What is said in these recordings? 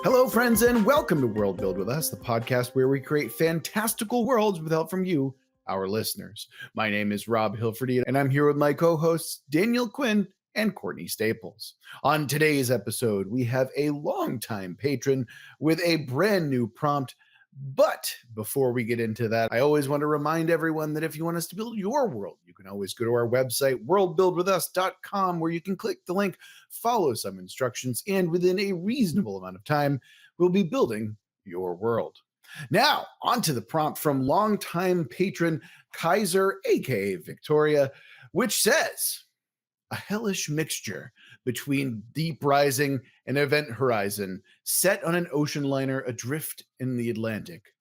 Hello, friends, and welcome to Worldbuild with us, the podcast where we create fantastical worlds with help from you, our listeners. My name is Rob Hilferty, and I'm here with my co-hosts Daniel Quinn and Courtney Staples. On today's episode, we have a longtime patron with a brand new prompt. But before we get into that, I always want to remind everyone that if you want us to build your world, you can always go to our website, worldbuildwithus.com, where you can click the link, follow some instructions, and within a reasonable amount of time, we'll be building your world. Now, on to the prompt from longtime patron Kaiser, aka Victoria, which says, a hellish mixture between Deep Rising and Event Horizon set on an ocean liner adrift in the Atlantic.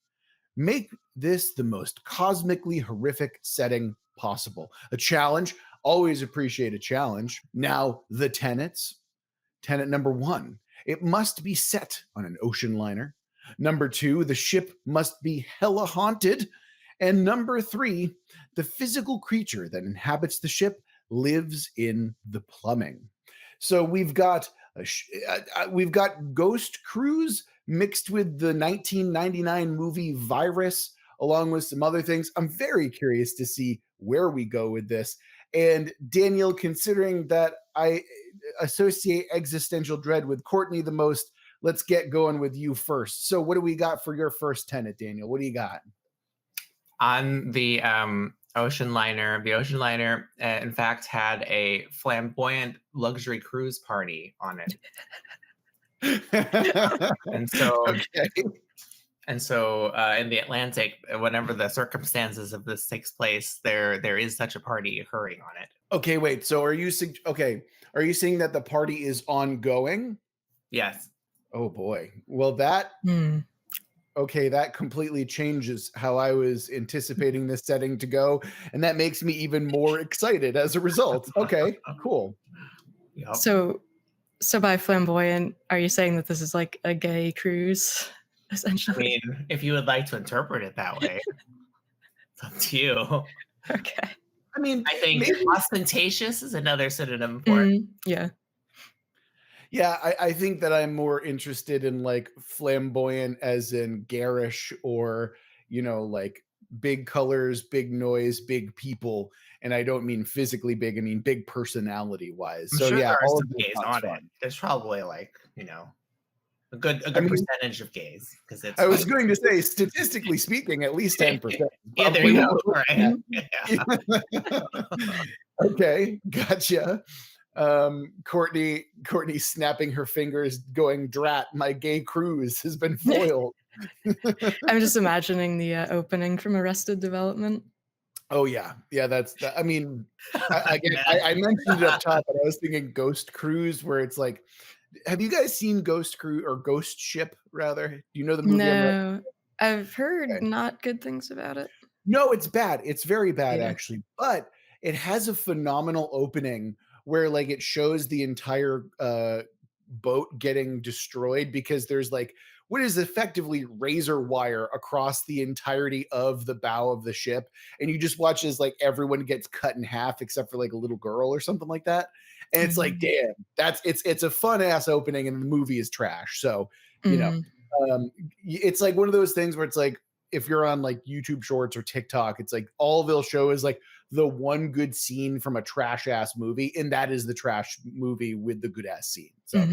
Make this the most cosmically horrific setting possible. A challenge. Always appreciate a challenge. Now, the tenets. Tenet number 1, it must be set on an ocean liner. Number 2, the ship must be hella haunted. And number 3, the physical creature that inhabits the ship lives in the plumbing. So we've got Ghost Cruise mixed with the 1999 movie Virus, along with some other things. I'm very curious to see where we go with this. And Daniel, considering that I associate existential dread with Courtney the most, let's get going with you first. So what do we got for your first tenet, Daniel? What do you got? On the ocean liner, in fact, had a flamboyant luxury cruise party on it. and so in the Atlantic, whenever the circumstances of this takes place, there is such a party occurring on it. Okay, wait. So are you saying that the party is ongoing? Yes. Oh boy. Well, that that completely changes how I was anticipating this setting to go, and that makes me even more excited as a result. Okay, cool. Yep. So by flamboyant, are you saying that this is like a gay cruise, essentially? I mean, if you would like to interpret it that way, it's up to you. Okay. I mean, I think ostentatious is another synonym for it. Yeah. Yeah, I think that I'm more interested in like flamboyant as in garish, or, like big colors, big noise, big people. And I don't mean physically big, I mean big personality wise. So yeah, all of the gays on it. There's probably like, a good percentage of gays, because it's. I was going to say, statistically speaking, at least 10%. Yeah, there you go. Right. Yeah. Okay, gotcha. Courtney snapping her fingers, going, drat, my gay cruise has been foiled. I'm just imagining the opening from Arrested Development. Oh yeah, that's. I mean, I mentioned it up top, but I was thinking Ghost Cruise, where it's like, have you guys seen Ghost Cruise, or Ghost Ship rather? Do you know the movie? No, I've heard not good things about it. No, it's bad. It's very bad, actually, but it has a phenomenal opening where like it shows the entire boat getting destroyed, because there's like what is effectively razor wire across the entirety of the bow of the ship, and you just watch as like everyone gets cut in half except for like a little girl or something like that. And it's like, damn, it's a fun ass opening, and the movie is trash. So it's like one of those things where it's like, if you're on like YouTube Shorts or TikTok, it's like all they'll show is like the one good scene from a trash ass movie, and that is the trash movie with the good ass scene. So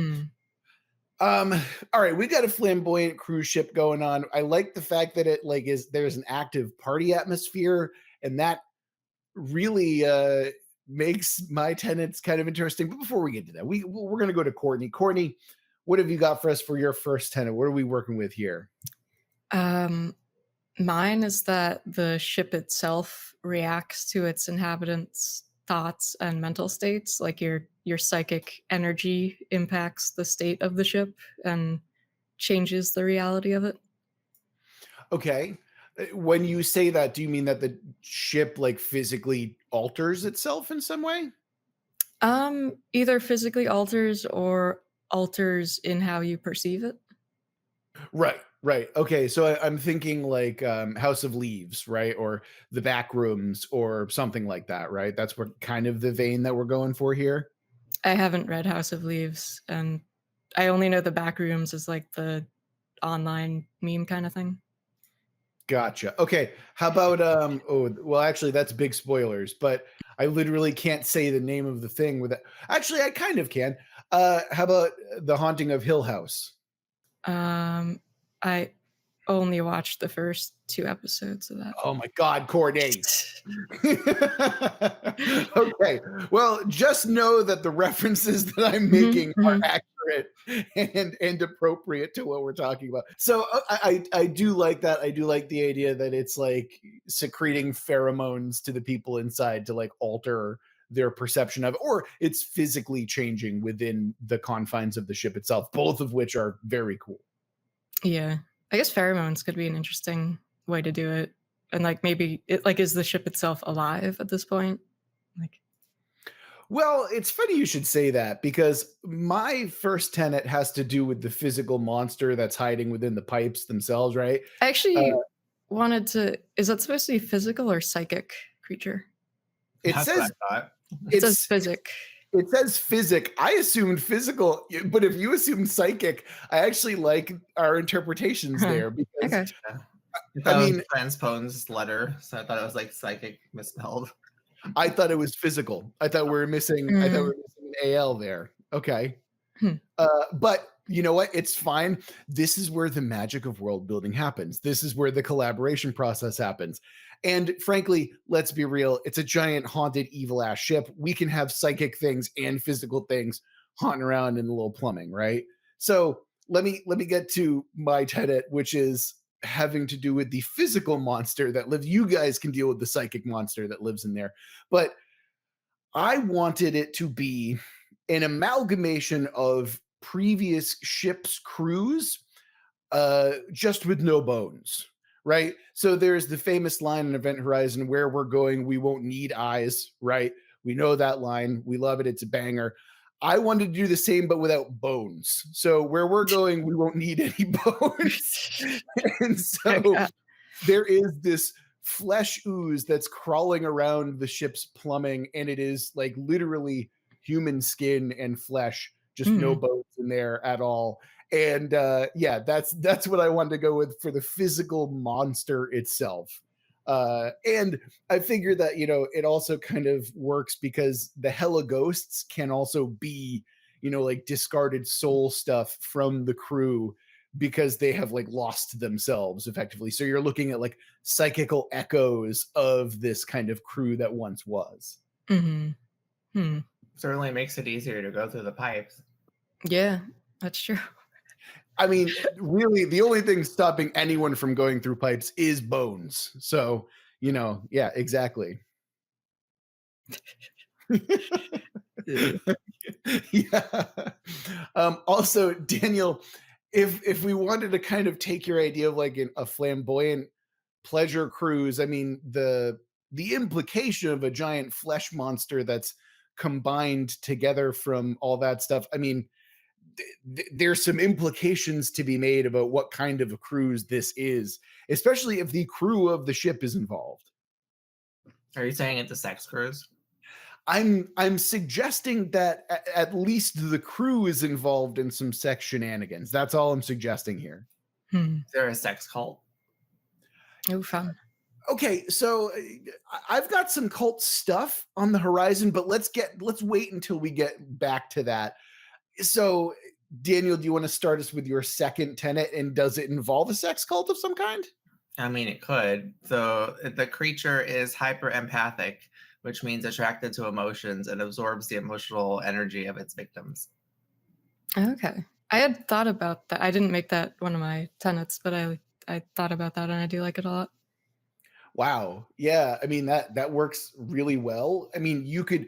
all right, we got a flamboyant cruise ship going on. I like the fact that it like there's an active party atmosphere, and that really makes my tenets kind of interesting. But before we get to that, we're going to go to Courtney. Courtney, what have you got for us for your first tenet? What are we working with here? Mine is that the ship itself reacts to its inhabitants' thoughts and mental states. Like your psychic energy impacts the state of the ship and changes the reality of it. Okay. When you say that, do you mean that the ship like physically alters itself in some way? Either physically alters or alters in how you perceive it. Right. Okay. So I'm thinking like House of Leaves, right? Or The Back Rooms or something like that, right? That's what kind of the vein that we're going for here. I haven't read House of Leaves, and I only know the back rooms as like the online meme kind of thing. Gotcha. Okay. How about oh well actually that's big spoilers, but I literally can't say the name of the thing with it. Actually, I kind of can. How about The Haunting of Hill House? I only watched the first 2 episodes of that. Oh my God, Courtney. Okay. Well, just know that the references that I'm making are accurate and appropriate to what we're talking about. So I do like that. I do like the idea that it's like secreting pheromones to the people inside to like alter their perception of it, or it's physically changing within the confines of the ship itself, both of which are very cool. Yeah. I guess pheromones could be an interesting way to do it. And like maybe it like is the ship itself alive at this point? Like Well, it's funny you should say that because my first tenet has to do with the physical monster that's hiding within the pipes themselves, right? I actually wanted to is that supposed to be physical or psychic creature? It That's says what I thought. It says physic. It says physic. I assumed physical, but if you assumed psychic, I actually like our interpretations there because Okay. I mean- transposed letter, so I thought it was like psychic misspelled. I thought it was physical. I thought we were missing. I thought we were missing an AL there. Okay, but you know what? It's fine. This is where the magic of world building happens. This is where the collaboration process happens. And frankly, let's be real. It's a giant haunted evil ass ship. We can have psychic things and physical things haunting around in the little plumbing, right? So let me get to my tenet, which is having to do with the physical monster that lives. You guys can deal with the psychic monster that lives in there. But I wanted it to be an amalgamation of previous ships' crews, just with no bones, right? So there's the famous line in Event Horizon, where we're going, we won't need eyes, right? We know that line. We love it. It's a banger. I wanted to do the same, but without bones. So where we're going, we won't need any bones. And so there is this flesh ooze that's crawling around the ship's plumbing, and it is like literally human skin and flesh, just no bones in there at all. And yeah, that's what I wanted to go with for the physical monster itself. And I figured that, you know, it also kind of works because the hella ghosts can also be, you know, like discarded soul stuff from the crew because they have like lost themselves effectively. So you're looking at like psychical echoes of this kind of crew that once was. Certainly makes it easier to go through the pipes. Yeah, that's true. I mean, really, the only thing stopping anyone from going through pipes is bones. So, you know, yeah, exactly. Yeah. Also, Daniel, if we wanted to kind of take your idea of like a flamboyant pleasure cruise, I mean, the implication of a giant flesh monster that's combined together from all that stuff, I mean, there's some implications to be made about what kind of a cruise this is, especially if the crew of the ship is involved. Are you saying it's a sex cruise? I'm suggesting that at least the crew is involved in some sex shenanigans. That's all I'm suggesting here. Is there a sex cult? Oh, fun. Okay, so I've got some cult stuff on the horizon, but let's wait until we get back to that. So, Daniel, do you want to start us with your second tenet, and does it involve a sex cult of some kind? I mean, it could. So the creature is hyper empathic, which means attracted to emotions and absorbs the emotional energy of its victims. Okay. I had thought about that. I didn't make that one of my tenets, but I thought about that and I do like it a lot. Wow. Yeah, I mean that works really well. I mean, you could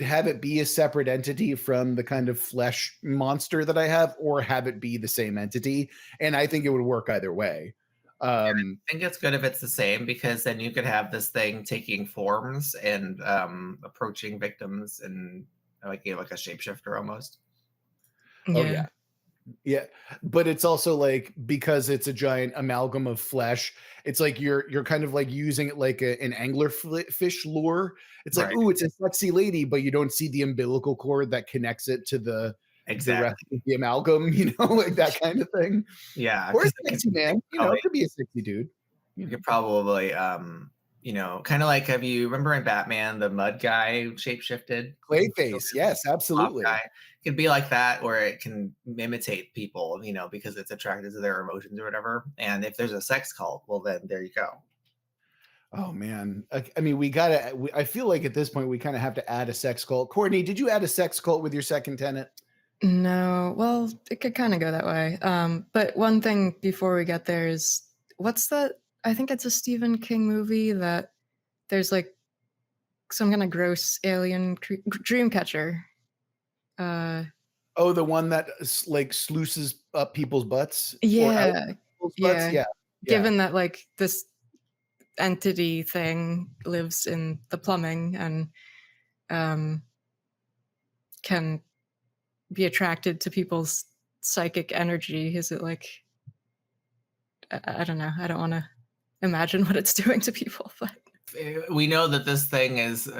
have it be a separate entity from the kind of flesh monster that I have, or have it be the same entity, and I think it would work either way. I think it's good if it's the same, because then you could have this thing taking forms and approaching victims and like a shapeshifter almost. Oh yeah. Yeah, but it's also like, because it's a giant amalgam of flesh, it's like you're kind of like using it like an angler fish lure. It's like, Right. ooh, it's a sexy lady, but you don't see the umbilical cord that connects it to the the rest Exactly. of the amalgam, like that kind of thing. Yeah, Or a because sexy man, probably it could be a sexy dude. you could probably kind of like, have you remember in Batman the mud guy shapeshifted? Clayface, yes, Mob absolutely. guy. It could be like that, or it can imitate people, because it's attracted to their emotions or whatever. And if there's a sex cult, well, then there you go. Oh man, I mean, I feel like at this point we kind of have to add a sex cult. Courtney, did you add a sex cult with your second tenant? No, well, it could kind of go that way. But one thing before we get there is, what's that? I think it's a Stephen King movie that there's like some kind of gross alien dream catcher. Oh, the one that like sluices up people's butts or out Yeah, people's butts? yeah. Yeah. Given that like this entity thing lives in the plumbing and can be attracted to people's psychic energy, is it like, I don't know. I don't want to imagine what it's doing to people, but We know that this thing is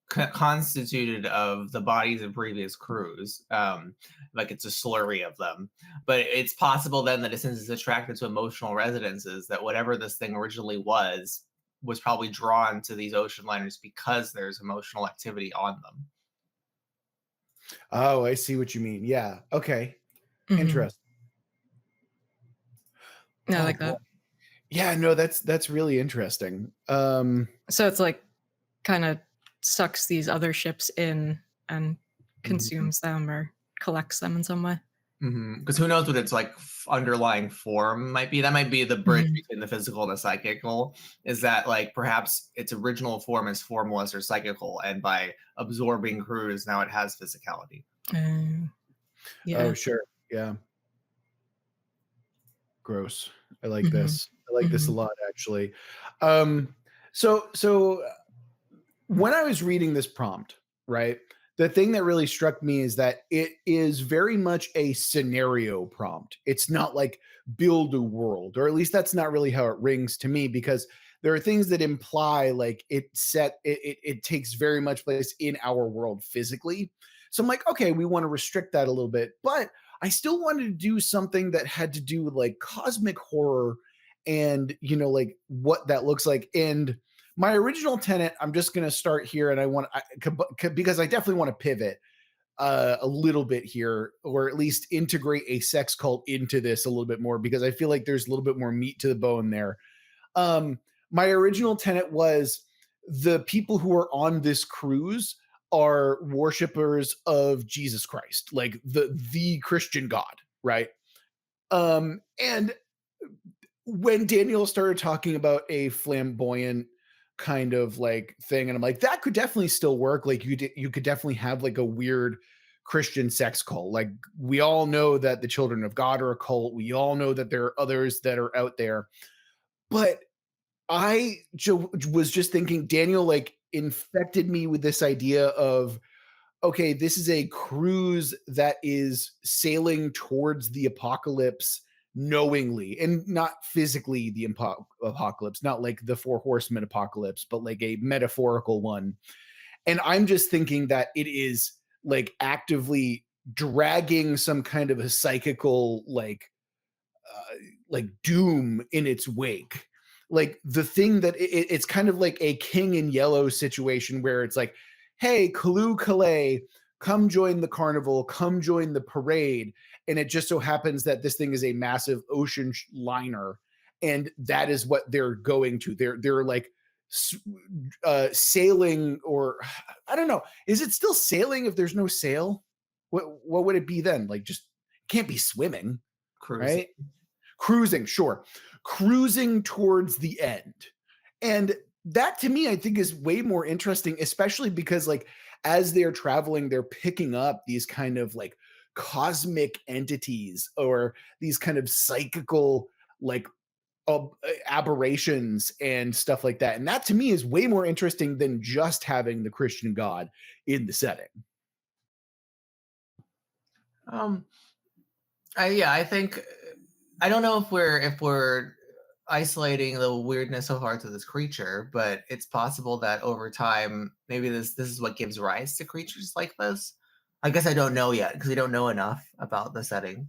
constituted of the bodies of previous crews. Like it's a slurry of them. But it's possible then that since it's attracted to emotional resonances, that whatever this thing originally was probably drawn to these ocean liners because there's emotional activity on them. Oh, I see what you mean. Yeah. Okay. Mhm. Interesting. I Oh, like boy. that. Yeah, no, that's really interesting. So it's like kind of sucks these other ships in and consumes them or collects them in some way. Because who knows what its like underlying form might be. That might be the bridge between the physical and the psychical, is that like perhaps its original form is formless or psychical, and by absorbing crews now it has physicality. Yeah. Oh, sure. Yeah. Gross. I like this. I like this a lot, actually. So when I was reading this prompt, right, the thing that really struck me is that it is very much a scenario prompt. It's not like build a world, or at least that's not really how it rings to me, because there are things that imply like it takes very much place in our world physically. So I'm like, okay, we want to restrict that a little bit, but I still wanted to do something that had to do with like cosmic horror and like what that looks like. And my original tenant, I'm just going to start here, and because I definitely want to pivot a little bit here, or at least integrate a sex cult into this a little bit more, because I feel like there's a little bit more meat to the bone there. My original tenant was the people who are on this cruise are worshipers of Jesus Christ, like the Christian God, right? And when Daniel started talking about a flamboyant kind of like thing, and I'm like, that could definitely still work. Like you could definitely have like a weird Christian sex cult. Like we all know that the Children of God are a cult. We all know that there are others that are out there. But was just thinking, Daniel like infected me with this idea of, okay, this is a cruise that is sailing towards the apocalypse knowingly, and not physically the apocalypse, not like the Four Horsemen apocalypse, but like a metaphorical one. And I'm just thinking that it is like actively dragging some kind of a psychical like doom in its wake. Like the thing that it's kind of like a King in Yellow situation where it's like, hey, Kalu Calais, come join the carnival, come join the parade. And it just so happens that this thing is a massive ocean liner, and that is what they're going to. They're like sailing, or I don't know. Is it still sailing if there's no sail? What would it be then? Like just can't be swimming, Cruising. right? Cruising, sure. Cruising towards the end. And that to me, I think is way more interesting, especially because like as they're traveling, they're picking up these kind of like cosmic entities, or these kind of psychical like aberrations and stuff like that. And that to me is way more interesting than just having the Christian God in the setting. I think I don't know if we're isolating the weirdness so far to this creature, but it's possible that over time maybe this is what gives rise to creatures like this. I guess I don't know yet because we don't know enough about the setting.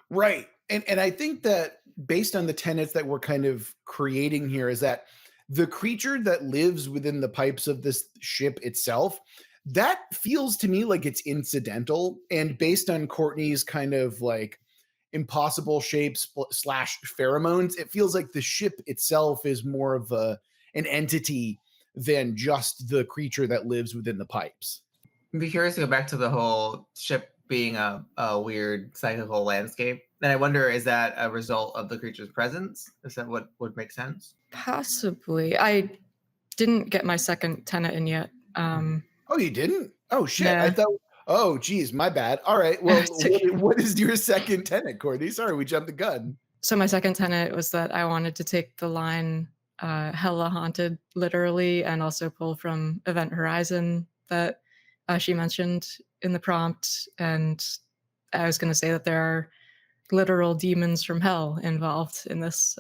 Right. And I think that based on the tenets that we're kind of creating here is that the creature that lives within the pipes of this ship itself, that feels to me like it's incidental. And based on Courtney's kind of like impossible shapes slash pheromones, it feels like the ship itself is more of an entity than just the creature that lives within the pipes. I'd be curious to go back to the whole ship being a weird psychical landscape. And I wonder, is that a result of the creature's presence? Is that what would make sense? Possibly. I didn't get my second tenet in yet. Oh, you didn't? Oh, shit. Yeah. I thought, oh, geez, my bad. All right. Well, It's okay. what is your second tenet, Courtney? Sorry, we jumped the gun. So my second tenet was that I wanted to take the line hella haunted literally and also pull from Event Horizon that she mentioned in the prompt. And I was going to say that there are literal demons from hell involved in this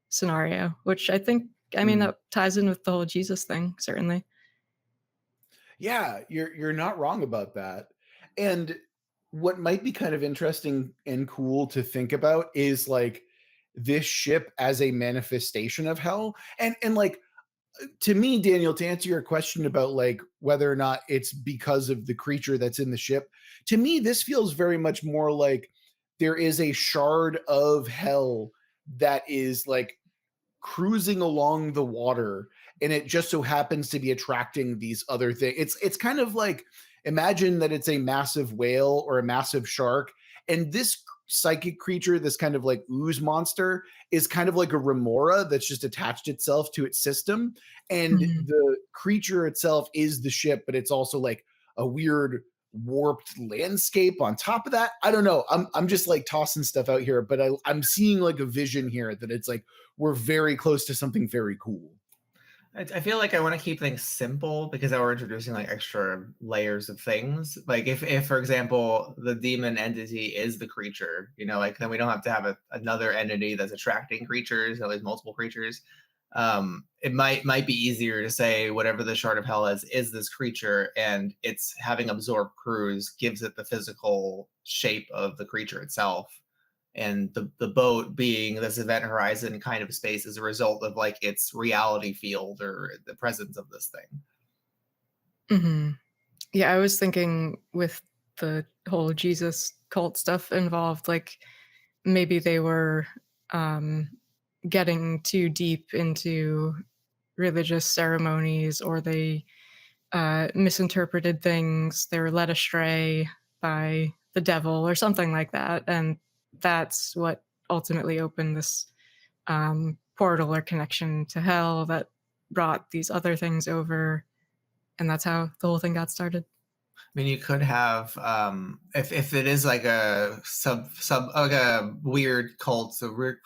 scenario, which I think, I mean, that ties in with the whole Jesus thing, certainly. Yeah, you're not wrong about that. And what might be kind of interesting and cool to think about is like this ship as a manifestation of hell. And like to me, Daniel, to answer your question about like whether or not it's because of the creature that's in the ship, to me, this feels very much more like there is a shard of hell that is like cruising along the water, and it just so happens to be attracting these other things. It's kind of like, imagine that it's a massive whale or a massive shark, and this psychic creature, this kind of like ooze monster, is kind of like a remora that's just attached itself to its system, and the creature itself is the ship, but it's also like a weird warped landscape on top of that. I don't know. I'm just like tossing stuff out here, but I'm seeing like a vision here that it's like we're very close to something very cool. I feel like I want to keep things simple because we're introducing like extra layers of things. Like if for example, the demon entity is the creature, you know, like then we don't have to have another entity that's attracting creatures, at least multiple creatures. It might be easier to say whatever the shard of hell is this creature, and it's having absorbed crews gives it the physical shape of the creature itself. And the boat being this event horizon kind of space is a result of like its reality field or the presence of this thing. Yeah, I was thinking with the whole Jesus cult stuff involved, like maybe they were getting too deep into religious ceremonies, or they misinterpreted things, they were led astray by the devil or something like that, and that's what ultimately opened this portal or connection to hell that brought these other things over, and that's how the whole thing got started. I mean, you could have if it is like a sub like a weird cult, so weird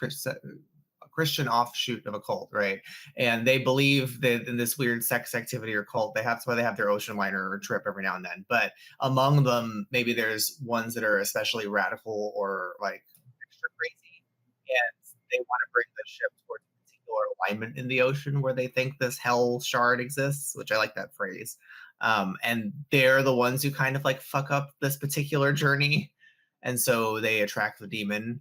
Christian offshoot of a cult, right? And they believe that in this weird sex activity or cult, that's why they have their ocean liner trip every now and then. But among them, maybe there's ones that are especially radical or like extra crazy, and they want to bring the ship towards a particular alignment in the ocean where they think this hell shard exists, which I like that phrase. And they're the ones who kind of like fuck up this particular journey, and so they attract the demon.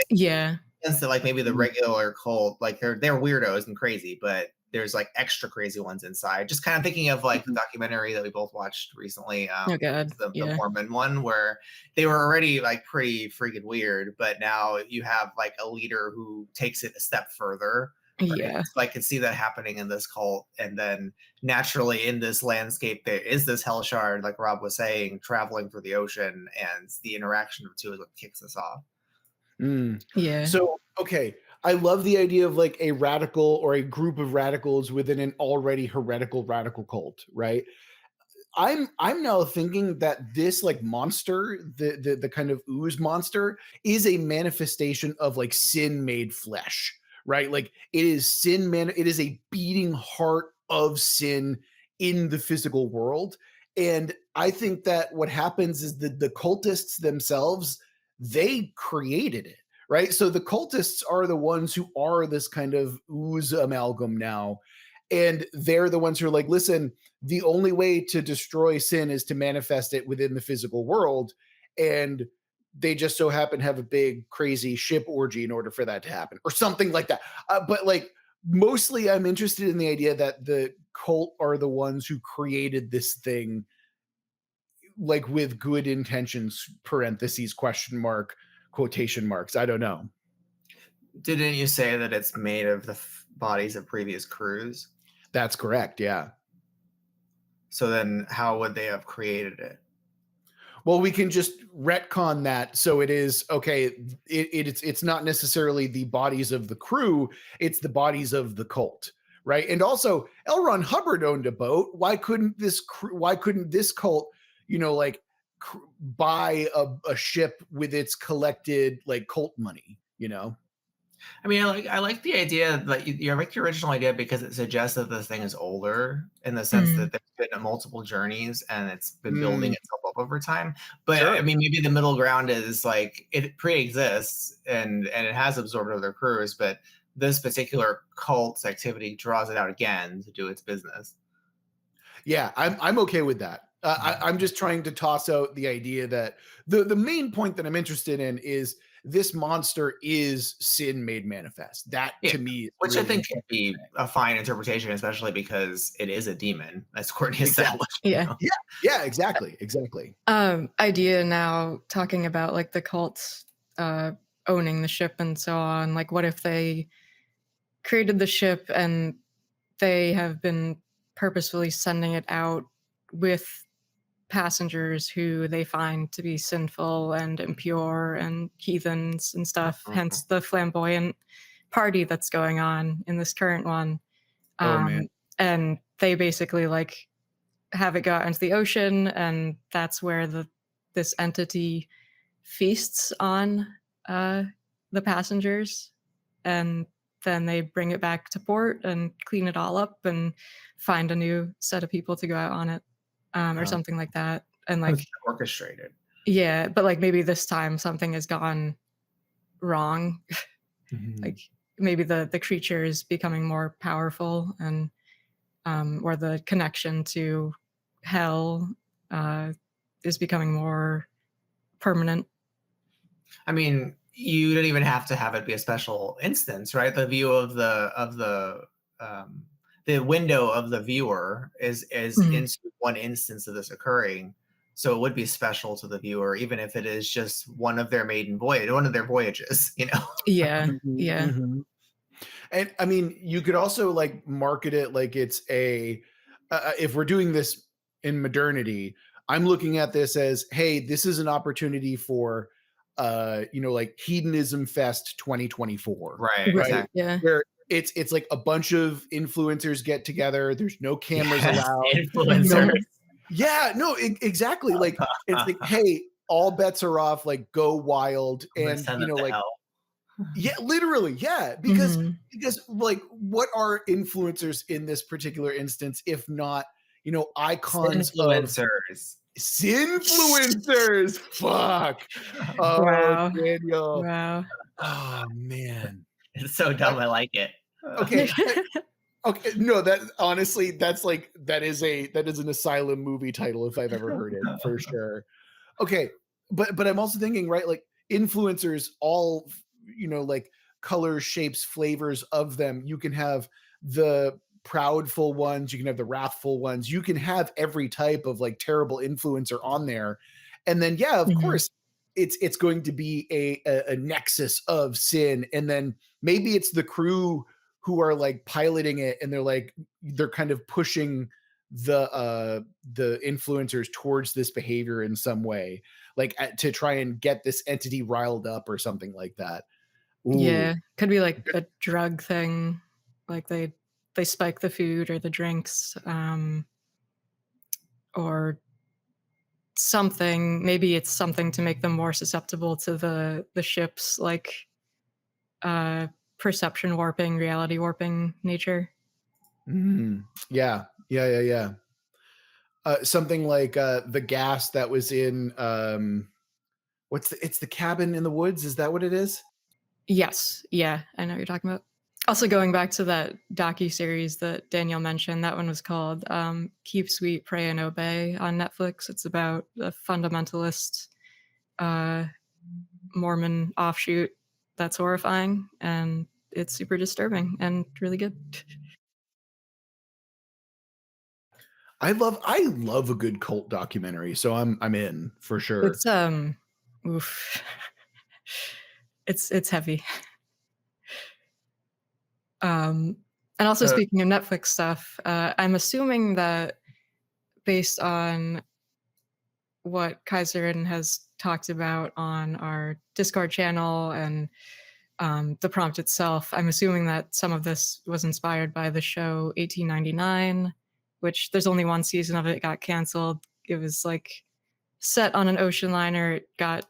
Yeah. So like maybe the regular cult, like they're weirdos and crazy, but there's like extra crazy ones inside. Just kind of thinking of like the documentary that we both watched recently, Oh god. the Mormon one, where they were already like pretty freaking weird, but now you have like a leader who takes it a step further. Right? Yeah. So I could see that happening in this cult, and then naturally in this landscape there is this hell shard, like Rob was saying, traveling through the ocean, and the interaction of the two is what kicks this off. Yeah. So, okay, I love the idea of like a radical or a group of radicals within an already heretical radical cult, right? I'm now thinking that this like monster, the kind of ooze monster, is a manifestation of like sin made flesh, right? Like it is sin man, it is a beating heart of sin in the physical world. And I think that what happens is that the cultists themselves, they created it, right? So the cultists are the ones who are this kind of ooze amalgam now. And they're the ones who are like, listen, the only way to destroy sin is to manifest it within the physical world. And they just so happen to have a big, crazy ship orgy in order for that to happen, or something like that. But like, mostly I'm interested in the idea that the cult are the ones who created this thing, like with good intentions, parentheses, question mark, quotation marks. I don't know. Didn't you say that it's made of the bodies of previous crews? That's correct. Yeah. So then how would they have created it? Well, we can just retcon that. So it is okay. It's not necessarily the bodies of the crew. It's the bodies of the cult. Right. And also L. Ron Hubbard owned a boat. Why couldn't this cult, like buy a ship with its collected like cult money, I mean, I like the idea that you like your original idea because it suggests that this thing is older in the sense that there's been multiple journeys and it's been building itself up over time. But Sure. I mean, maybe the middle ground is like it pre-exists and it has absorbed other crews, but this particular cult's activity draws it out again to do its business. Yeah, I'm okay with that. I'm just trying to toss out the idea that the main point that I'm interested in is this monster is sin made manifest. That to me, is which really I think could be a fine interpretation, especially because it is a demon, as Courtney established. Yeah. Yeah, exactly. Idea now talking about like the cults owning the ship and so on. Like, what if they created the ship and they have been purposefully sending it out with passengers who they find to be sinful and impure and heathens and stuff, hence the flamboyant party that's going on in this current one. Oh man. And they basically like have it go out into the ocean, and that's where this entity feasts on the passengers, and then they bring it back to port and clean it all up and find a new set of people to go out on it, or something like that. And like orchestrated. Yeah, but like maybe this time something has gone wrong. Like maybe the creature is becoming more powerful, and or the connection to hell is becoming more permanent. I mean, you don't even have to have it be a special instance, right? The view of the window of the viewer is into one instance of this occurring. So it would be special to the viewer, even if it is just one of their voyages, Yeah. Yeah. And I mean, you could also like market it like it's if we're doing this in modernity, I'm looking at this as, hey, this is an opportunity for like Hedonism Fest 2024. Right. Exactly. Yeah. Where it's like a bunch of influencers get together. There's no cameras allowed. Influencers. Yeah, no, exactly. Like it's like, hey, all bets are off, like go wild. And like hell. Yeah, literally, yeah. Because like what are influencers in this particular instance, if not, icons Sinfluencers. Sinfluencers. Fuck. Oh, wow. Daniel. Wow. Oh man. It's so dumb. I like it. Okay. Okay. No, that honestly, that is an asylum movie title if I've ever heard it, for sure. Okay. But I'm also thinking, right, like influencers, all like colors, shapes, flavors of them. You can have the proudful ones, you can have the wrathful ones, you can have every type of like terrible influencer on there. And then of course it's going to be a nexus of sin. And then maybe it's the crew who are like piloting it, and they're kind of pushing the influencers towards this behavior in some way, like to try and get this entity riled up or something like that. Ooh. Yeah, could be like a drug thing, like they spike the food or the drinks, or something. Maybe it's something to make them more susceptible to the ship's like perception warping, reality warping nature. Yeah. Something like the gas that was in it's the cabin in the woods. Is that what it is? Yes. Yeah, I know what you're talking about. Also, going back to that docu-series that Daniel mentioned, that one was called Keep Sweet, Pray and Obey on Netflix. It's about a fundamentalist Mormon offshoot that's horrifying, and it's super disturbing and really good. I love a good cult documentary, so I'm in for sure. It's oof. It's heavy. And also, So speaking of Netflix stuff, I'm assuming that based on what Kaiser has talked about on our Discord channel and the prompt itself, I'm assuming that some of this was inspired by the show 1899, which there's only one season of it, got canceled. It was like set on an ocean liner. It got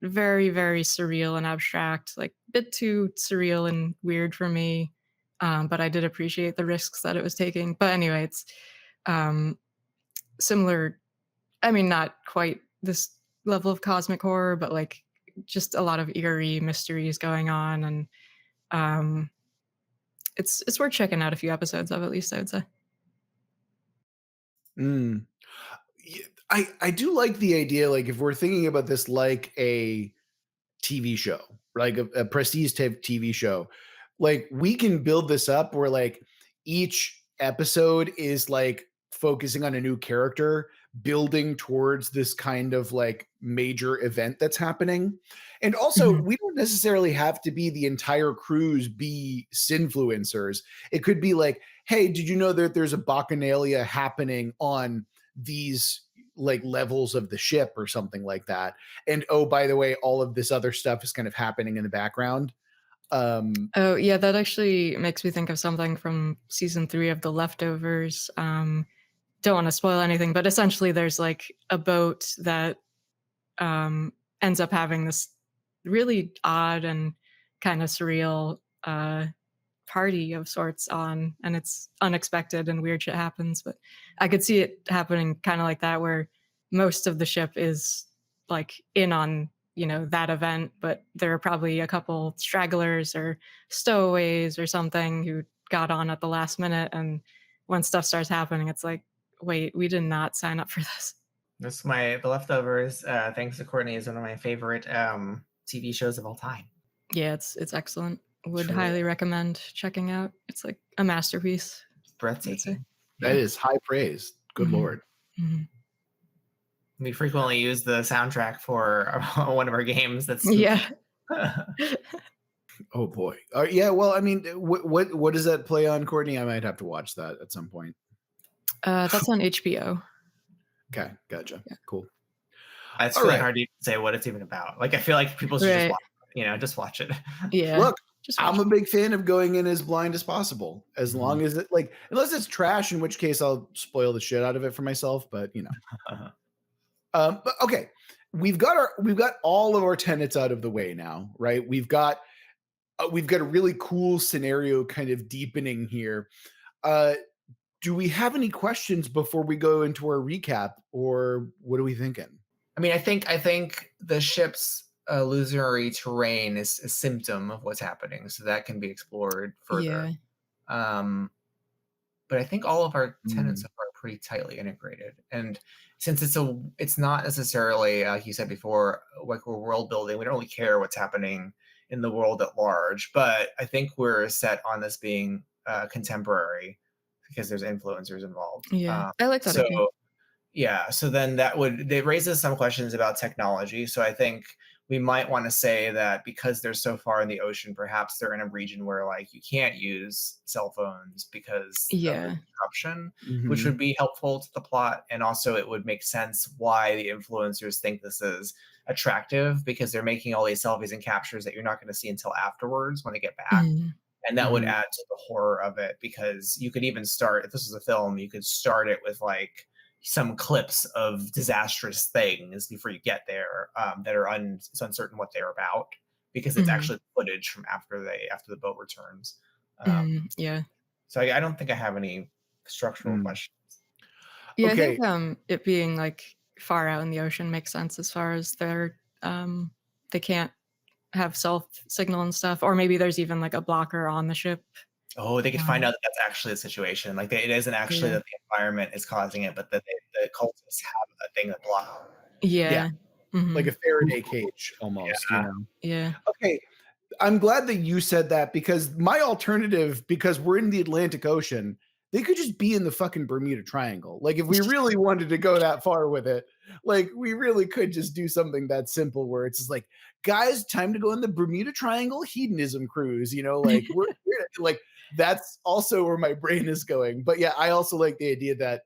very, very surreal and abstract, like a bit too surreal and weird for me. But I did appreciate the risks that it was taking. But anyway, it's similar. I mean, not quite this level of cosmic horror, but like just a lot of eerie mysteries going on, and it's worth checking out a few episodes of, at least I would say. Mm. I do like the idea, like if we're thinking about this like a TV show, like a prestige type TV show, like we can build this up where like each episode is like focusing on a new character, building towards this kind of like major event that's happening. And also, Mhm. we don't necessarily have to be the entire cruise be Sinfluencers. It could be like, hey, did you know that there's a bacchanalia happening on these like levels of the ship or something like that? And oh, by the way, all of this other stuff is kind of happening in the background. Oh yeah, that actually makes me think of something from season 3 of The Leftovers. Don't want to spoil anything, but essentially there's like a boat that ends up having this really odd and kind of surreal party of sorts on, and it's unexpected and weird shit happens. But I could see it happening kind of like that, where most of the ship is like in on, you know, that event, but there are probably a couple stragglers or stowaways or something who got on at the last minute, and when stuff starts happening, it's like, wait, we did not sign up for this. this my The Leftovers. Thanks to Courtney, is one of my favorite TV shows of all time. Yeah, it's excellent. Would Truly highly recommend checking out. It's like a masterpiece, I would say. breathtaking. that Yeah. is high praise. Good Mhm. Lord. Mhm. We frequently use the soundtrack for one of our games. That's Yeah. Oh boy. Yeah. Well, I mean, what does that play on, Courtney? I might have to watch that at some point. That's on HBO. Okay, gotcha. Yeah. Cool. It's All really right. hard to say what it's even about. Like I feel like people should just Right. watch it, just watch it. Yeah. Look, Just I'm watch a big fan of going in as blind as possible, as long as it like, unless it's trash, in which case I'll spoil the shit out of it for myself. But but okay, we've got all of our tenets out of the way now, right? We've got a really cool scenario kind of deepening here. Do we have any questions before we go into our recap, or what are we thinking? I mean, I think the ship's illusory terrain is a symptom of what's happening, so that can be explored further. Yeah. But I think all of our tenets Mm. are pretty tightly integrated, and since it's not necessarily like you said before, like we're world building. We don't really care what's happening in the world at large, but I think we're set on this being contemporary because there's influencers involved. Yeah. I like that So idea. yeah, so then it raises some questions about technology. So I think we might want to say that because they're so far in the ocean, perhaps they're in a region where like you can't use cell phones because of the Yeah. disruption, which Mhm. would be helpful to the plot. And also it would make sense why the influencers think this is attractive because they're making all these selfies and captures that you're not going to see until afterwards when they get back. Mhm. And that would Mhm. add to the horror of it because you could even start, if this was a film, you could start it with like some clips of disastrous things before you get there that are it's uncertain what they're about because it's Mhm. actually footage from after the boat returns. Um, Yeah. so I don't think I have any structural Mm. questions. Yeah, I Okay. think it being like far out in the ocean makes sense as far as they can't have self signal and stuff, or maybe there's even like a blocker on the ship. Oh, they could find out that that's actually the situation. Like it isn't actually Yeah. that the environment is causing it, but that the cultists have a thing that block. Yeah. Like a Mhm. Faraday cage almost, you Yeah. know? Yeah. Okay, I'm glad that you said that because my alternative, because we're in the Atlantic Ocean, they could just be in the fucking Bermuda Triangle. Like, if we really wanted to go that far with it, like, we really could just do something that simple where it's just like, guys, time to go on the Bermuda Triangle hedonism cruise. You know, like we're like that's also where my brain is going. But yeah, I also like the idea that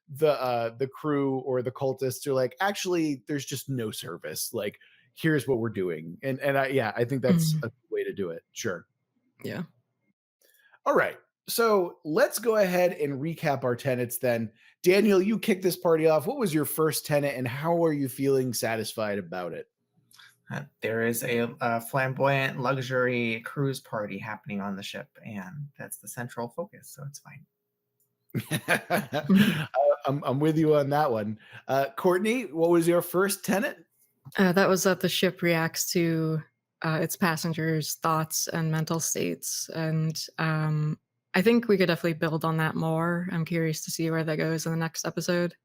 the crew or the cultists are like, actually, there's just no service. Like, here's what we're doing. And I think that's Mhm. a way to do it. Sure. Yeah. All right. So let's go ahead and recap our tenets then. Daniel, you kicked this party off. What was your first tenet and how are you feeling satisfied about it? There is a flamboyant luxury cruise party happening on the ship, and that's the central focus, so it's fine. I'm with you on that one. Courtney, what was your first tenet? That was that the ship reacts to its passengers' thoughts and mental states, and I think we could definitely build on that more. I'm curious to see where that goes in the next episode.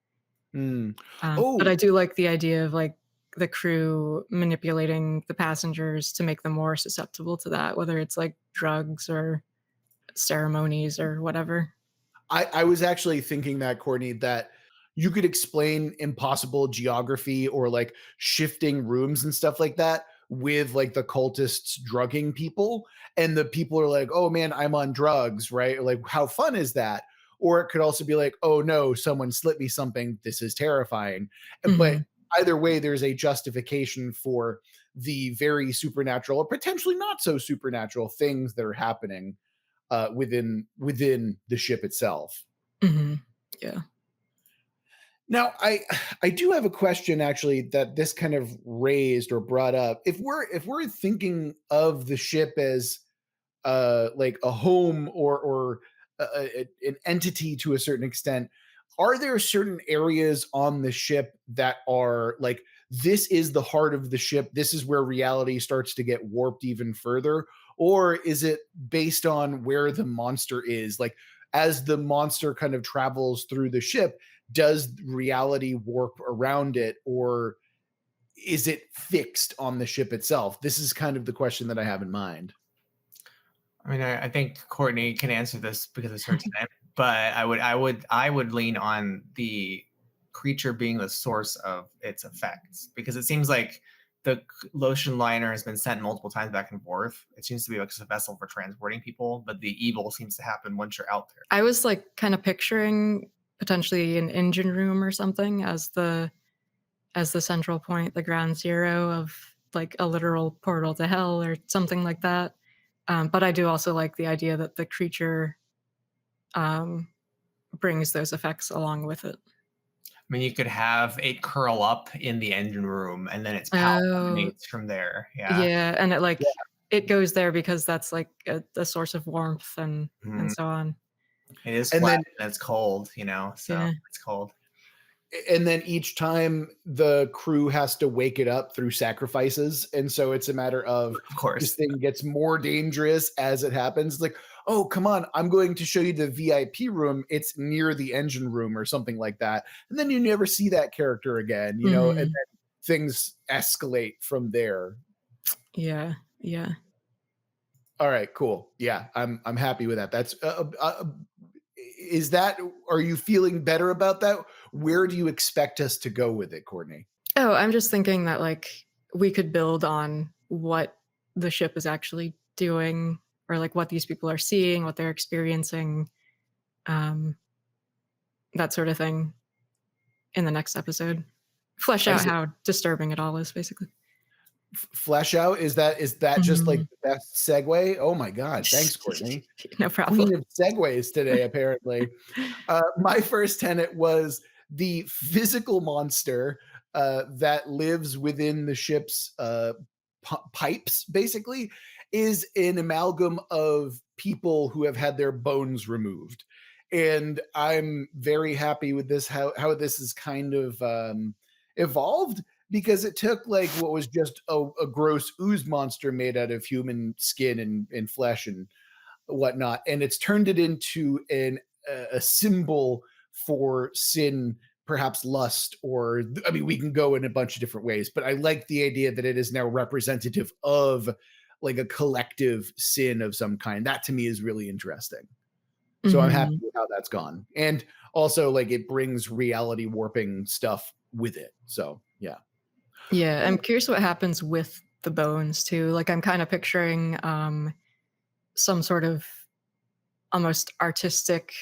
Mm. But Oh, I do like the idea of like the crew manipulating the passengers to make them more susceptible to that, whether it's like drugs or ceremonies or whatever. I was actually thinking that, Courtney, that you could explain impossible geography or like shifting rooms and stuff like that with like the cultists drugging people. And the people are like, oh man, I'm on drugs, right? Or like, how fun is that? Or it could also be like, oh no, someone slipped me something. This is terrifying. But Mhm. either way, there's a justification for the very supernatural or potentially not so supernatural things that are happening within the ship itself. Mhm. Yeah. Now, I do have a question actually that this kind of raised or brought up. If we're thinking of the ship as like a home or an entity to a certain extent, are there certain areas on the ship that are like this is the heart of the ship? This is where reality starts to get warped even further, or is it based on where the monster is? Like as the monster kind of travels through the ship, does reality warp around it, or is it fixed on the ship itself? This is kind of the question that I have in mind. I mean, I think Courtney can answer this because it's her tenet, but I would lean on the creature being the source of its effects because it seems like the lotion liner has been sent multiple times back and forth. It seems to be like just a vessel for transporting people, but the evil seems to happen once you're out there. I was like kind of picturing potentially an engine room or something as the central point, the ground zero of like a literal portal to hell or something like that. But I do also like the idea that the creature um, brings those effects along with it. I mean, you could have it curl up in the engine room and then its power Oh, emanates from there. Yeah. yeah, and it like Yeah. it goes there because that's like a source of warmth and Mhm. so on. It is And flat then and it's cold, so Yeah. it's cold. each time the crew has to wake it up through sacrifices, and so it's a matter of Of this course. thing gets more dangerous as it happens. It's like, oh come on, I'm going to show you the VIP room, it's near the engine room or something like that, and then you never see that character again, you know, and Mhm. then things escalate from there. Yeah, yeah. All right, cool. Yeah, I'm happy with that. That's is that, are you feeling better about that? Where do you expect us to go with it, Courtney? Oh, I'm just thinking that like we could build on what the ship is actually doing or like what these people are seeing, what they're experiencing, um, that sort of thing in the next episode. Flesh I out said how disturbing it all is, basically. flesh out. Is that just like Mhm. the best segue? Oh my god, thanks, Courtney. No problem. Queen of segues today, apparently. My first tenet was the physical monster that lives within the ship's pipes, basically, is an amalgam of people who have had their bones removed. And I'm very happy with this, how this is kind of evolved. because it took like what was just a gross ooze monster made out of human skin and flesh and whatnot, and it's turned it into a symbol for sin, perhaps lust, or I mean, we can go in a bunch of different ways, but I like the idea that it is now representative of like a collective sin of some kind. That to me is really interesting. So I'm happy Mhm. with how that's gone. And also like it brings reality warping stuff with it. So yeah. Yeah, I'm curious what happens with the bones too. Like I'm kind of picturing some sort of almost artistic,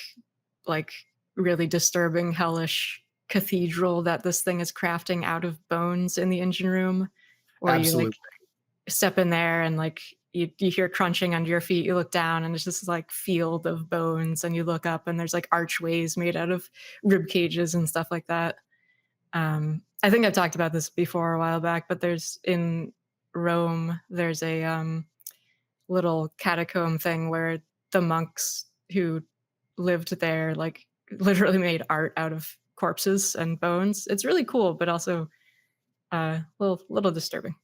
like really disturbing, hellish cathedral that this thing is crafting out of bones in the engine room, or you like Absolutely. step in there and like you hear crunching under your feet, you look down and it's just like field of bones, and you look up and there's like archways made out of rib cages and stuff like that. I think I've talked about this before a while back, but there's in Rome, there's a little catacomb thing where the monks who lived there like literally made art out of corpses and bones. It's really cool, but also little disturbing.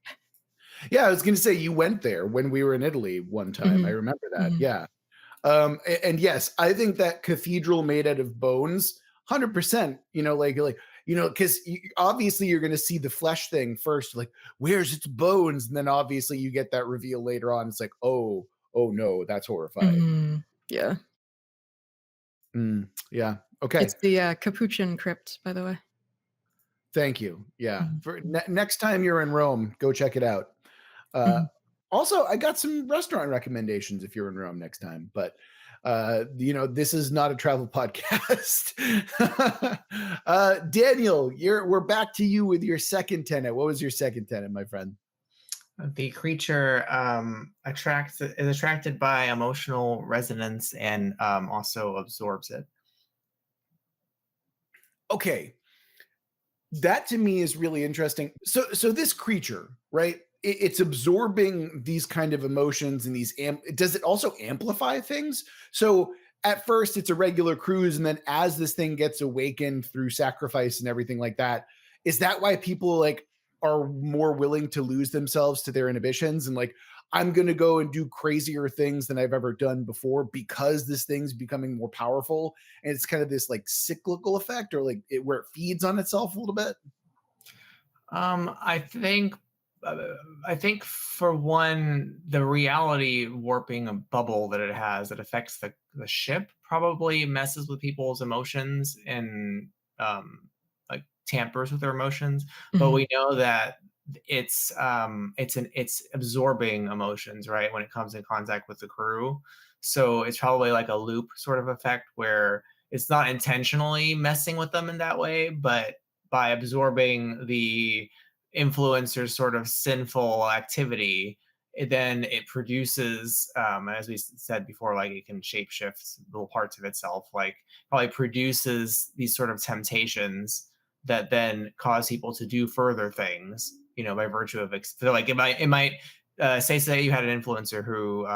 Yeah, I was going to say you went there when we were in Italy one time. I Mhm, remember that. mhm, Yeah. And yes, I think that cathedral made out of bones, 100%, because obviously you're going to see the flesh thing first, like, where's its bones? And then obviously you get that reveal later on. It's like, oh no, that's horrifying. mhm. Yeah. Yeah. Okay. It's the, Capuchin crypt, by the way. Thank you. Yeah. Mhm, For next time you're in Rome, go check it out. Uh, mhm. Also, I got some restaurant recommendations if you're in Rome next time, but this is not a travel podcast. Daniel, we're back to you with your second tenet. What was your second tenet, my friend? The creature is attracted by emotional resonance and also absorbs it. Okay, that to me is really interesting. So this creature, right? It's absorbing these kind of emotions and these does it also amplify things? So at first it's a regular cruise, and then as this thing gets awakened through sacrifice and everything like that, is that why people like are more willing to lose themselves to their inhibitions and like, I'm going to go and do crazier things than I've ever done before because this thing's becoming more powerful, and it's kind of this like cyclical effect, or like where it feeds on itself a little bit. Um, I think, I think for one, the reality warping bubble that it has that affects the ship probably messes with people's emotions and like tampers with their emotions. But Mhm. we know that it's absorbing emotions, right, when it comes in contact with the crew. So it's probably like a loop sort of effect where it's not intentionally messing with them in that way, but by absorbing the influencer's sort of sinful activity, then it produces, as we said before, like it can shapeshift little parts of itself, like probably produces these sort of temptations that then cause people to do further things, by virtue of so like it might say you had an influencer who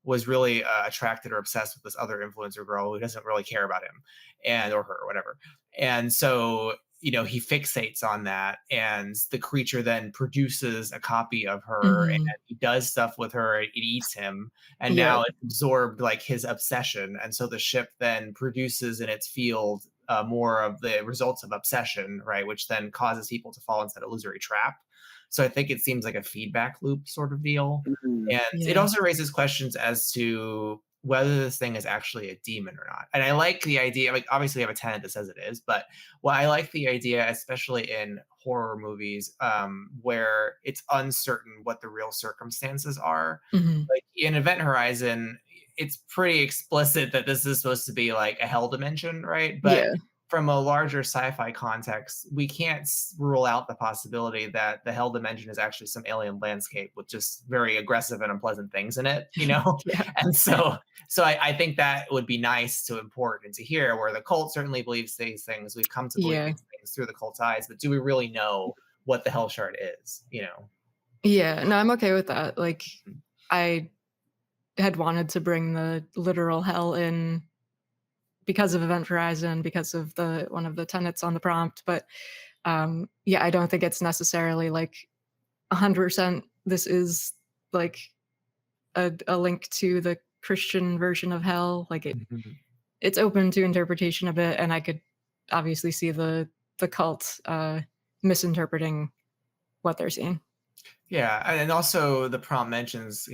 was really attracted or obsessed with this other influencer girl who doesn't really care about him and or her or whatever, and so he fixates on that, and the creature then produces a copy of her, and Mhm. he does stuff with her. It eats him, and Yeah. now it's absorbed like his obsession, and so the ship then produces in its field more of the results of obsession, right, which then causes people to fall into that illusory trap. So I think it seems like a feedback loop sort of deal, and it Yeah. also raises questions as to whether this thing is actually a demon or not. And I like the idea, like obviously I have a tenant that says it is, but well, I like the idea, especially in horror movies, where it's uncertain what the real circumstances are. Mhm. Like in Event Horizon, it's pretty explicit that this is supposed to be like a hell dimension, right? But Yeah. from a larger sci-fi context, we can't rule out the possibility that the hell dimension is actually some alien landscape with just very aggressive and unpleasant things in it, Yeah. And so I think that would be nice to import into here, where the cult certainly believes these things. We've come to believe Yeah. these things through the cult's eyes, but do we really know what the hell shard is? Yeah. No, I'm okay with that. Like, I had wanted to bring the literal hell in because of Event Horizon, because of the one of the tenets on the prompt, but Yeah, I don't think it's necessarily like 100% this is like a link to the Christian version of hell. Like Mhm. it's open to interpretation a bit, and I could obviously see the cult misinterpreting what they're seeing. Yeah, and also the prompt mentions,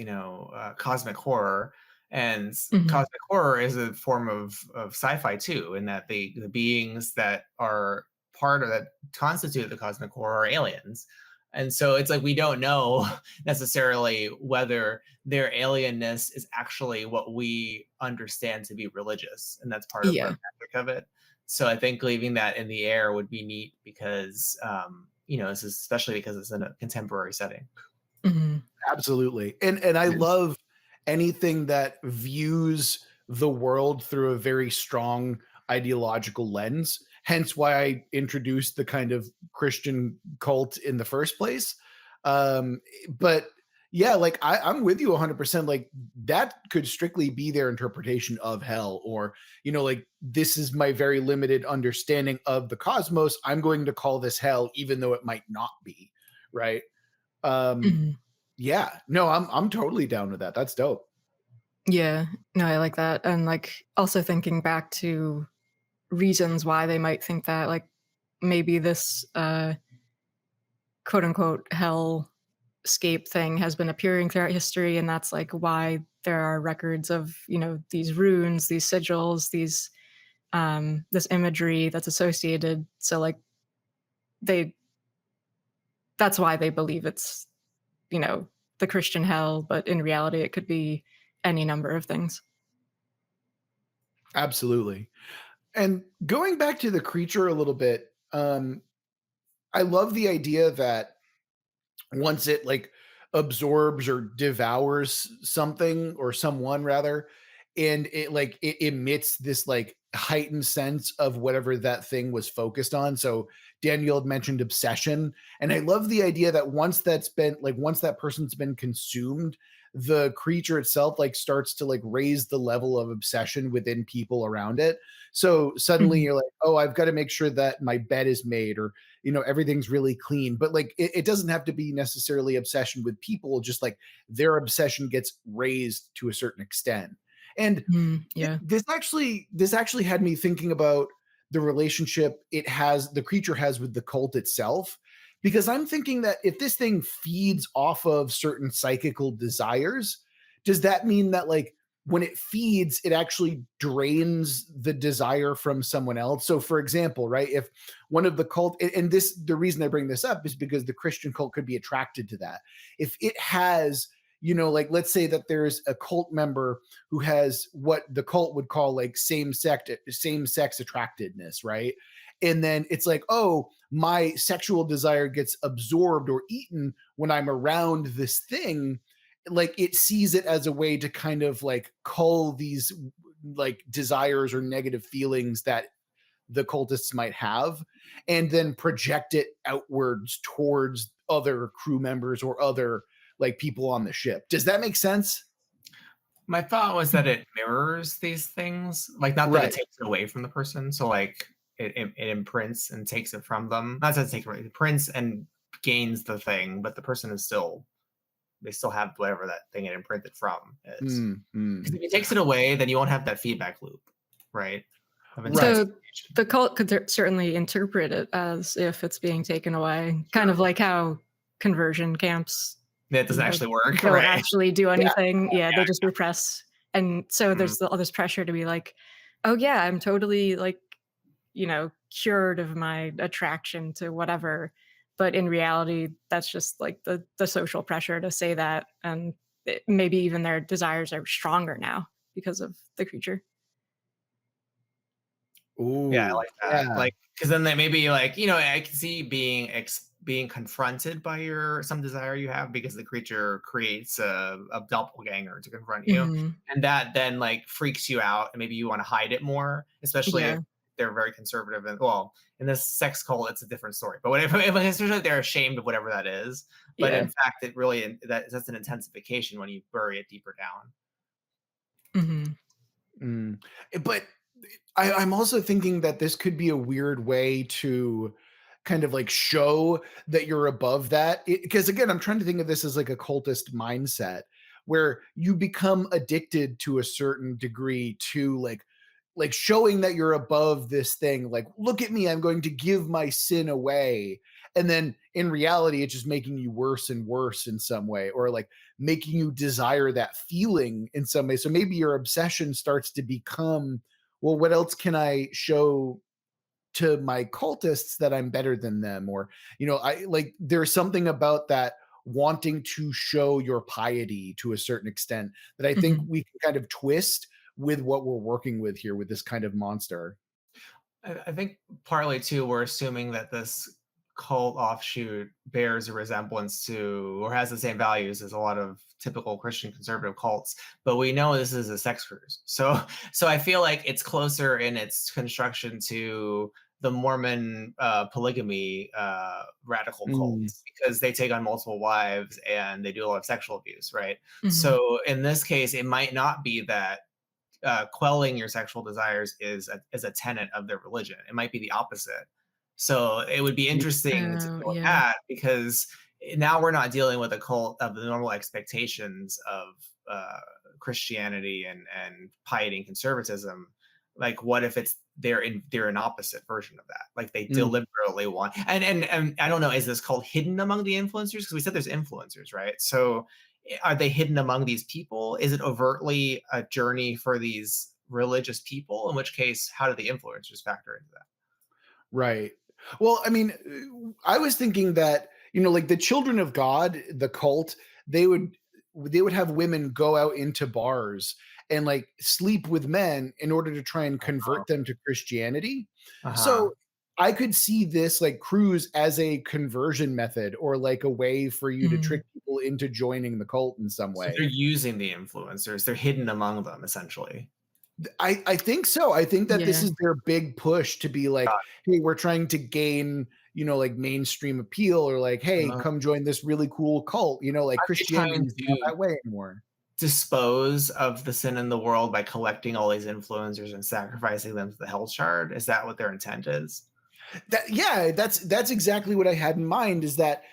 cosmic horror, and Mhm. cosmic horror is a form of sci-fi too, in that the beings that are part of that constitute the cosmic horror are aliens. And so it's like we don't know necessarily whether their alienness is actually what we understand to be religious, and that's part of the Yeah. magic of it. So I think leaving that in the air would be neat because this is especially because it's in a contemporary setting. Mhm. Absolutely. And I love anything that views the world through a very strong ideological lens. Hence why I introduced the kind of Christian cult in the first place. But yeah, like I'm with you 100%. Like that could strictly be their interpretation of hell, or, like this is my very limited understanding of the cosmos. I'm going to call this hell, even though it might not be. Right. Um, Mhm. yeah. No, I'm totally down with that. That's dope. Yeah. No, I like that. And like also thinking back to reasons why they might think that, like maybe this quote unquote hell scape thing has been appearing throughout history, and that's like why there are records of, these runes, these sigils, these this imagery that's associated. So like they that's why they believe it's, you know, the Christian hell, but in reality it could be any number of things. Absolutely. And going back to the creature a little bit, I love the idea that once it like absorbs or devours something or someone rather, and it emits this like heightened sense of whatever that thing was focused on. So Daniel had mentioned obsession, and I love the idea that once that person's been consumed, the creature itself like starts to like raise the level of obsession within people around it. So suddenly Mhm. you're like, oh, I've got to make sure that my bed is made, or everything's really clean. But like it doesn't have to be necessarily obsession with people, just like their obsession gets raised to a certain extent. And Mm, yeah. this actually had me thinking about the relationship the creature has with the cult itself, because I'm thinking that if this thing feeds off of certain psychical desires, does that mean that like when it feeds, it actually drains the desire from someone else? So for example, right, if one of the cult, and this, the reason I bring this up is because the Christian cult could be attracted to that. If it has, like let's say that there's a cult member who has what the cult would call like same sex attractedness, right? And then it's like, oh, my sexual desire gets absorbed or eaten when I'm around this thing. Like it sees it as a way to kind of like cull these like desires or negative feelings that the cultists might have, and then project it outwards towards other crew members or other like people on the ship. Does that make sense? My thought was that Mhm. it mirrors these things, like not that it Right. takes it away from the person. So like it imprints and takes it from them. Not that it takes it away, it prints and gains the thing, but the person is still they still have whatever that thing it imprinted from is. Mm, Because mm. if it takes it away, then you won't have that feedback loop, right? Of Right. So intensification. the cult could certainly interpret it as if it's being taken away, kind Sure. of like how conversion camps, That you doesn't know, actually work, don't right? actually do Yeah. anything. Yeah, they just Yeah. repress. And so Mhm. there's all this pressure to be like, oh yeah, I'm totally like, cured of my attraction to whatever. But in reality, that's just like the social pressure to say that, and maybe even their desires are stronger now because of the creature. Yeah, I Ooh, like that. yeah. Like, because then they maybe like, I can see being confronted by some desire you have because the creature creates a doppelganger to confront you, Mhm. and that then like freaks you out, and maybe you want to hide it more, especially if Yeah, they're very conservative. And well, in this sex cult, it's a different story. But if especially if they're ashamed of whatever that is, but yeah. in fact, it really that's an intensification when you bury it deeper down. Mhm. Mm. But I'm also thinking that this could be a weird way to kind of like show that you're above that. Because again, I'm trying to think of this as like a cultist mindset where you become addicted to a certain degree to like showing that you're above this thing. Like, look at me, I'm going to give my sin away. And then in reality, it's just making you worse and worse in some way, or like making you desire that feeling in some way. So maybe your obsession starts to become, well, what else can I show to my cultists that I'm better than them? Or, I like there's something about that wanting to show your piety to a certain extent that I think Mhm. we can kind of twist with what we're working with here with this kind of monster. I think partly too, we're assuming that this cult offshoot bears a resemblance to or has the same values as a lot of typical Christian conservative cults, but we know this is a sex cruise. So I feel like it's closer in its construction to the Mormon polygamy radical Mm, cults because they take on multiple wives and they do a lot of sexual abuse, right? Mhm. So in this case, it might not be that quelling your sexual desires is a tenet of their religion. It might be the opposite. So it would be interesting to Oh, know yeah. that because now we're not dealing with a cult of the normal expectations of Christianity and piety and conservatism. Like, what if it's they're an opposite version of that? Like they mm. deliberately want and I don't know, is this cult hidden among the influencers? Because we said there's influencers, right? So are they hidden among these people? Is it overtly a journey for these religious people? In which case, how do the influencers factor into that? Right. Well, I mean, I was thinking that, like the children of God, the cult, they would they would have women go out into bars and like sleep with men in order to try and convert them to Christianity. Uh-huh. So I could see this like cruise as a conversion method or like a way for you to Mhm. trick people into joining the cult in some So they're way. using the influencers. They're hidden among them, essentially. I think so. I think that this Yeah. is their big push to be like, hey, we're trying to gain, like mainstream appeal, or like, hey, Uh, come join this really cool cult. Like are they Christianity trying is not to that way anymore. dispose of the sin in the world by collecting all these influencers and sacrificing them to the hell shard? Is that what their intent is? Yeah, that's exactly what I had in mind. Is that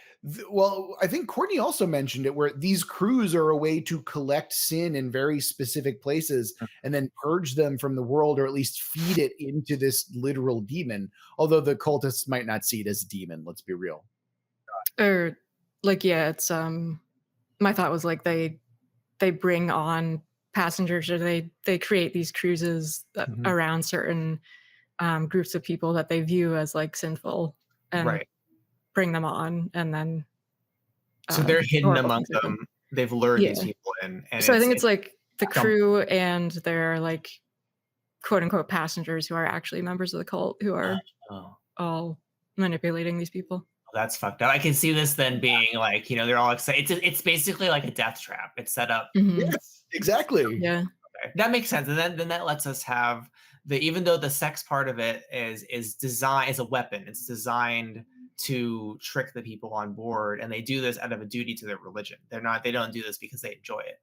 well, I think Courtney also mentioned it, where these crews are a way to collect sin in very specific places and then purge them from the world, or at least feed it into this literal demon. Although the cultists might not see it as a demon. Let's be real. Or like, yeah, it's my thought was like they bring on passengers, or they create these cruises Mhm. around certain groups of people that they view as like sinful, and Right. bring them on, and then So they're hidden horrible among things happen. them. They've lured these Yeah. people in, and So I think it's it's like the dumb. crew and their like quote unquote passengers who are actually members of the cult who are Oh, all manipulating these people. that's fucked up. I can see this then being like, they're all excited. It's basically like a death trap. It's set up. Mhm. Yes, exactly. Yeah. Okay. That makes sense. And then that lets us have even though the sex part of it is designed as a weapon, it's designed to trick the people on board, and they do this out of a duty to their religion. They don't do this because they enjoy it.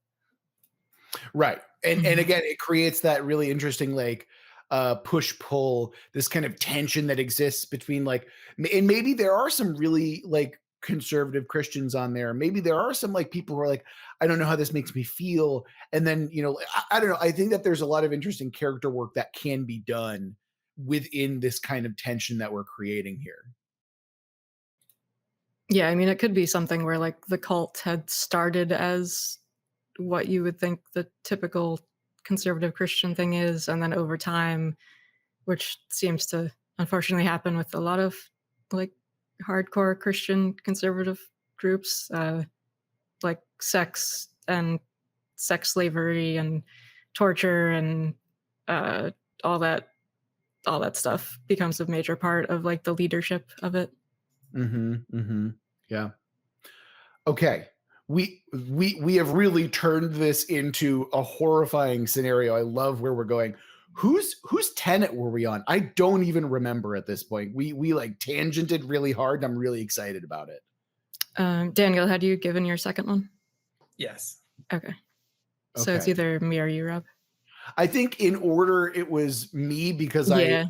Right. And Mhm. again, it creates that really interesting like push pull, this kind of tension that exists between like and maybe there are some really like conservative Christians on there. Maybe there are some like people who are like, I don't know how this makes me feel. And then, I don't know. I think that there's a lot of interesting character work that can be done within this kind of tension that we're creating here. Yeah, I mean, it could be something where like the cult had started as what you would think the typical conservative Christian thing is, and then over time, which seems to unfortunately happen with a lot of like hardcore Christian conservative groups, like sex slavery and torture and uh, all that all that stuff becomes a major part of like the leadership of it. Yeah. Okay. We have really turned this into a horrifying scenario. I love where we're going. Whose tenet were we on? I don't even remember at this point. We like tangented really hard, and I'm really excited about it. Daniel, had you given your second one? Yes. Okay, so it's Okay. either me or you, Rob. I think in order it was me because I Yeah.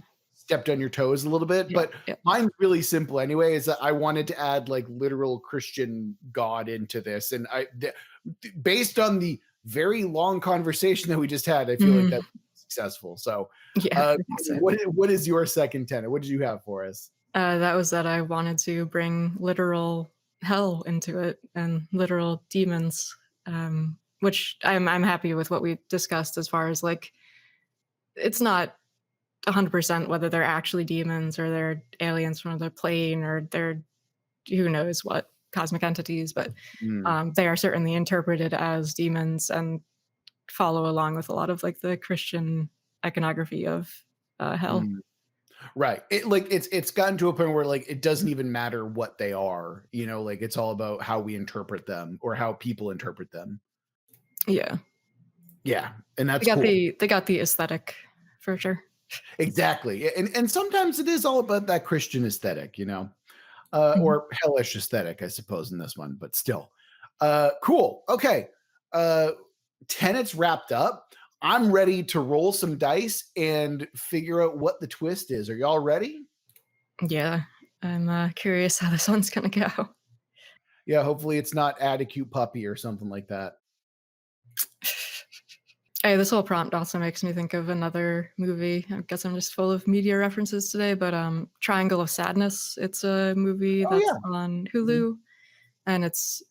stepped on your toes a little bit, but mine's really simple anyway, is that I wanted to add like literal Christian God into this. And based on the very long conversation that we just had, I feel like that's successful. So what is your second tenet? What did you have for us? That was that I wanted to bring literal hell into it and literal demons, which I'm happy with what we discussed as far as like, it's not 100% whether they're actually demons or they're aliens from another plane or they're who knows what cosmic entities, but they are certainly interpreted as demons and follow along with a lot of like the Christian iconography of hell. Right. It's gotten to a point where like it doesn't even matter what they are, you know, like it's all about how we interpret them or how people interpret them. Yeah. Yeah. And that's they got the aesthetic for sure. Exactly. And sometimes it is all about that Christian aesthetic, you know, or hellish aesthetic, I suppose, in this one, but still. Cool. Okay. Tenets wrapped up. I'm ready to roll some dice and figure out what the twist is. Are y'all ready? Yeah. I'm curious how this one's going to go. Yeah. Hopefully it's not Add a Cute Puppy or something like that. Hey, this whole prompt also makes me think of another movie. I guess I'm just full of media references today, but Triangle of Sadness. It's a movie that's on Hulu, and it's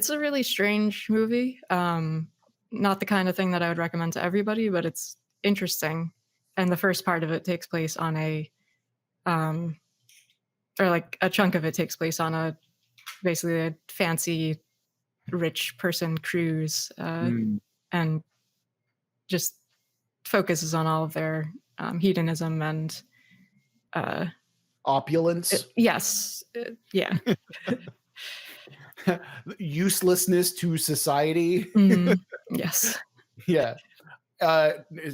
a really strange movie. Not the kind of thing that I would recommend to everybody, but it's interesting. And the first part of it takes place on a chunk of it takes place on basically a fancy rich person cruise, and just focuses on all of their hedonism and opulence. Yes. Yeah. Uselessness to society. Yes. Yeah.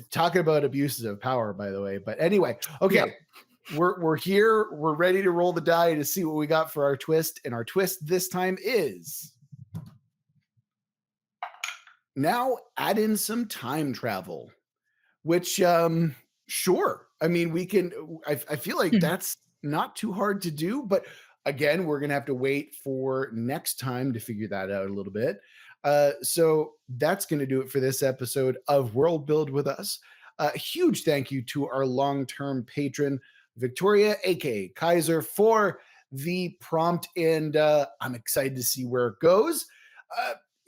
Talking about abuses of power, by the way. But anyway, okay. We're here. We're ready to roll the die to see what we got for our twist. And our twist this time is now add in some time travel, which sure. I mean, we can, I feel like that's not too hard to do, but again, we're going to have to wait for next time to figure that out a little bit. So that's going to do it for this episode of World Build with us. A huge thank you to our long-term patron, Victoria, aka Kaiser, for the prompt. And I'm excited to see where it goes.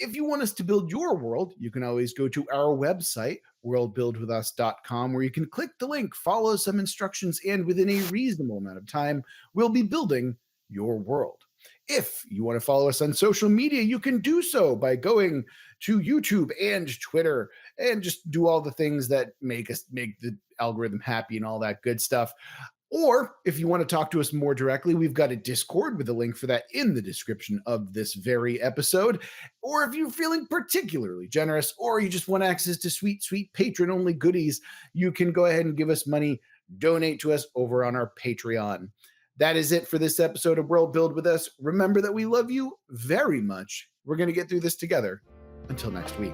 If you want us to build your world, you can always go to our website, worldbuildwithus.com, where you can click the link, follow some instructions, and within a reasonable amount of time, we'll be building your world. If you want to follow us on social media, you can do so by going to YouTube and Twitter and just do all the things that make the algorithm happy and all that good stuff. Or if you want to talk to us more directly, we've got a Discord with a link for that in the description of this very episode. Or if you're feeling particularly generous or you just want access to sweet, sweet patron-only goodies, you can go ahead and give us money, donate to us over on our Patreon. That is it for this episode of World Build with us. Remember that we love you very much. We're going to get through this together. Until next week.